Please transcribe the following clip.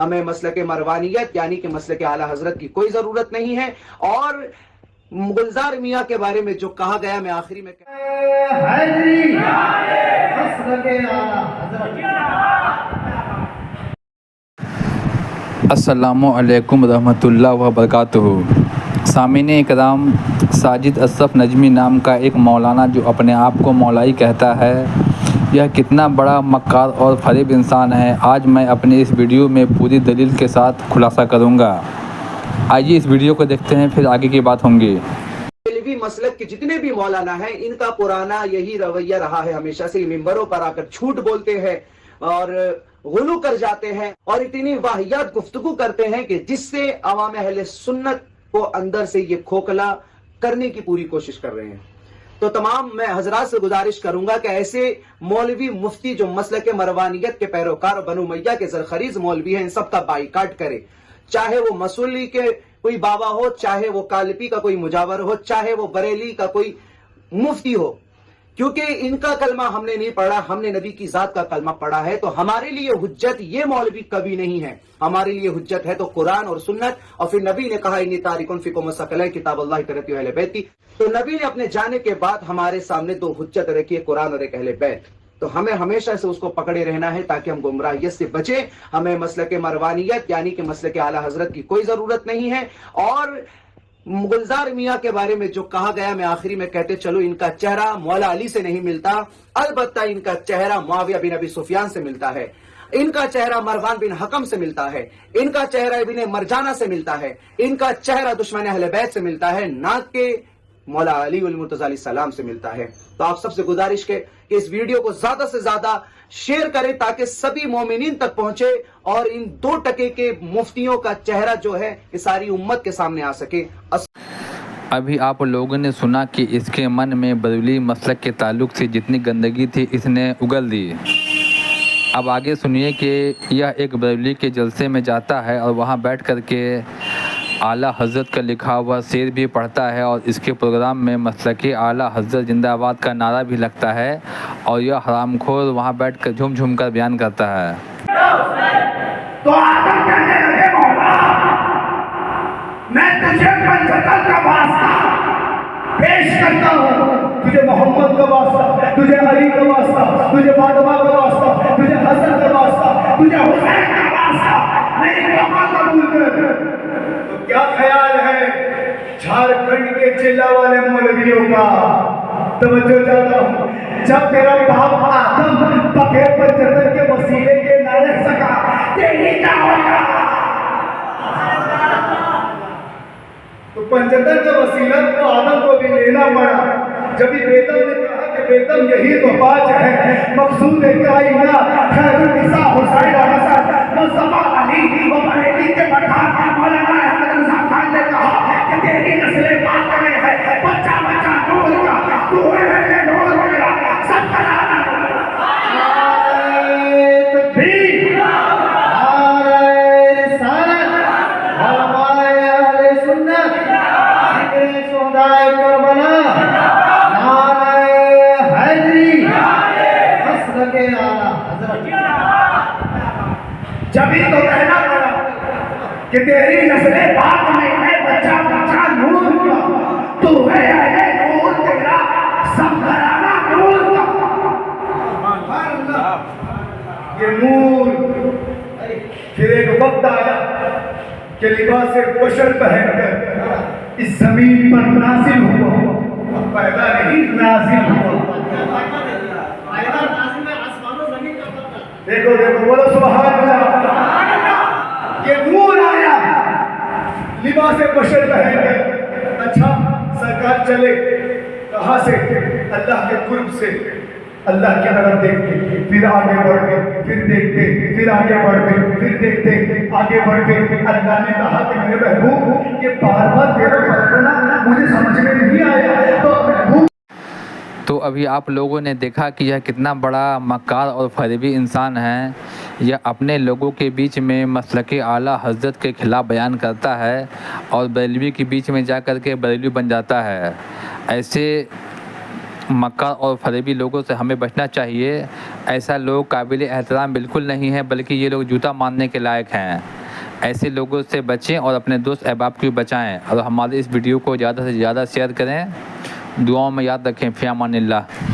ہمیں مسلک مروانیت یعنی کہ مسلک اعلیٰ حضرت کی کوئی ضرورت نہیں ہے۔ اور گلزار میاں کے بارے میں جو کہا گیا، میں آخری میں السلام علیکم ورحمۃ اللہ وبرکاتہ۔ سامعین اکرام، ساجد اشرف نجمی نام کا ایک مولانا جو اپنے آپ کو مولائی کہتا ہے، یہ کتنا بڑا مکار اور فریب انسان ہے، آج میں اپنی اس ویڈیو میں پوری دلیل کے ساتھ خلاصہ کروں گا۔ آئیے اس ویڈیو کو دیکھتے ہیں، پھر آگے کی بات ہوں گی۔ بریلوی مسلک کے جتنے بھی مولانا ہیں، ان کا پرانا یہی رویہ رہا ہے، ہمیشہ سے ممبروں پر آ کر جھوٹ بولتے ہیں اور غلو کر جاتے ہیں اور اتنی واہیات گفتگو کرتے ہیں کہ جس سے عوام اہل سنت کو اندر سے یہ کھوکھلا کرنے کی پوری کوشش کر رہے ہیں۔ تو تمام میں حضرات سے گزارش کروں گا کہ ایسے مولوی مفتی جو مسلک مروانیت کے پیروکار اور بنو امیہ کے زرخریز مولوی ہیں، ان سب کا بائیکاٹ کرے، چاہے وہ مسولی کے کوئی بابا ہو، چاہے وہ کالپی کا کوئی مجاور ہو، چاہے وہ بریلی کا کوئی مفتی ہو، کیونکہ ان کا کلمہ ہم نے نہیں پڑھا، ہم نے نبی کی ذات کا کلمہ پڑھا ہے۔ تو ہمارے لیے حجت یہ مولوی کبھی نہیں ہے، ہمارے لیے حجت ہے تو قرآن اور سنت، اور پھر نبی نے کہا انی تارک فیکم الثقلین کتاب اللہ کرتی اہل بیتی، تو نبی نے اپنے جانے کے بعد ہمارے سامنے دو حجت رکھی ہے، قرآن اور ایک اہل بیت۔ تو ہمیں ہمیشہ سے اس کو پکڑے رہنا ہے تاکہ ہم گمراہیت سے بچیں۔ ہمیں مسلک مروانیت یعنی کہ مسلک اعلیٰ حضرت کی کوئی ضرورت نہیں ہے۔ اور گلزار میاں کے بارے میں جو کہا گیا، میں آخری میں کہتے چلو، ان کا چہرہ مولا علی سے نہیں ملتا، البتہ ان کا چہرہ معاویہ بن ابی سفیان سے ملتا ہے، ان کا چہرہ مروان بن حکم سے ملتا ہے، ان کا چہرہ ابن مرجانہ سے ملتا ہے، ان کا چہرہ دشمن اہل بیت سے ملتا ہے، نہ کہ مولا علی المرتضی علیہ السلام سے ملتا ہے۔ تو آپ سب سے گزارش کہ اس ویڈیو کو زیادہ سے زیادہ شیئر کریں تاکہ سبھی مومنین تک پہنچے اور ان دو ٹکے کے مفتیوں کا چہرہ جو ہے یہ ساری امت کے سامنے آ سکے۔ ابھی آپ لوگوں نے سنا کہ اس کے من میں بریلوی مسلک کے تعلق سے جتنی گندگی تھی اس نے اگل دی۔ اب آگے سنیے کہ یہ ایک بریلوی کے جلسے میں جاتا ہے اور وہاں بیٹھ کر کے اعلیٰ حضرت کا لکھا ہوا شعر بھی پڑھتا ہے، اور اس کے پروگرام میں مسلک اعلیٰ حضرت زندہ آباد کا نعرہ بھی لگتا ہے، اور یہ حرام خور وہاں بیٹھ کر جھوم جھوم کر بیان کرتا ہے۔ تو آدم کہنے لگے مولا، میں تجھے پنجتن کا واسطہ پیش کرتا ہوں، تجھے محمد کا واسطہ، تجھے علی کا واسطہ، تجھے فاطمہ کا واسطہ، تجھے حسن کا واسطہ، تجھے حسین کا واسطہ، میری دعا قبول کر۔ تو کیا خیال ہے جھارکھنڈ کے چلا والے مولویوں کا؟ توجہ چاہتا ہوں، جب تیرا باپ آدم بغیر پنجتن کے وسیلے کے نہ رہ سکا، تیری کیا ہوگا؟ تو پنجتن کا وسیلہ تو آدم کو بھی لینا پڑا۔ جب ہی بیتم نے کہا کہ بیتم یہی تو باج ہے، مقصود کائنات خیر النساء حسین و حسن مصطفیٰ علی و بریلی کے پٹھان مولانا احمد رضا خان نے کہا کہ تیری نسل پاک میں ہے، بچہ بچہ نور کا، تو ہے نور میرا سب کرانا۔ تکبیر، نعرہ رسالت، علماء اہل سنت، ذکر شہدائے کربلا، نعرہ حیدری، مسلک اعلیٰ حضرت۔ جبھی تو کہنا پڑا کہ تیری نسل پاک میں ہے، بچہ بچہ نور کا، تو ہے نور تیرا سب گھرانہ نور کا۔ یہ نور پھر ایک وقت آیا کہ لباس بشر پہن کر اس زمین پر نازل ہوا، پیدا نہیں نازل ہوا۔ دیکھو دیکھو، بولو سبحان اللہ۔ یہ نور آیا لباس بشر پہن کر۔ اچھا سرکار چلے کہاں سے؟ اللہ کے قرب سے، اللہ کی طرف دیکھتے، پھر آگے بڑھتے، پھر دیکھتے، پھر آگے بڑھتے، پھر دیکھتے، آگے بڑھتے۔ اللہ نے کہا کہ میرے محبوب یہ بار بار تیرا پڑھنا مجھے سمجھ میں نہیں آیا، تو محبوب۔ تو ابھی آپ لوگوں نے دیکھا کہ یہ کتنا بڑا مکار اور فریبی انسان ہے۔ یہ اپنے لوگوں کے بیچ میں مسلک اعلیٰ حضرت کے خلاف بیان کرتا ہے اور بریلوی کے بیچ میں جا کر کے بریلوی بن جاتا ہے۔ ایسے مکار اور فریبی لوگوں سے ہمیں بچنا چاہیے. ایسا لوگ قابل احترام بالکل نہیں ہیں، بلکہ یہ لوگ جوتا مارنے کے لائق ہیں. ایسے لوگوں سے بچیں اور اپنے دوست احباب کو بھی بچائیں، اور ہمارے اس ویڈیو کو زیادہ سے زیادہ شیئر کریں. دعاؤں میں یاد رکھیں. فی امان اللہ.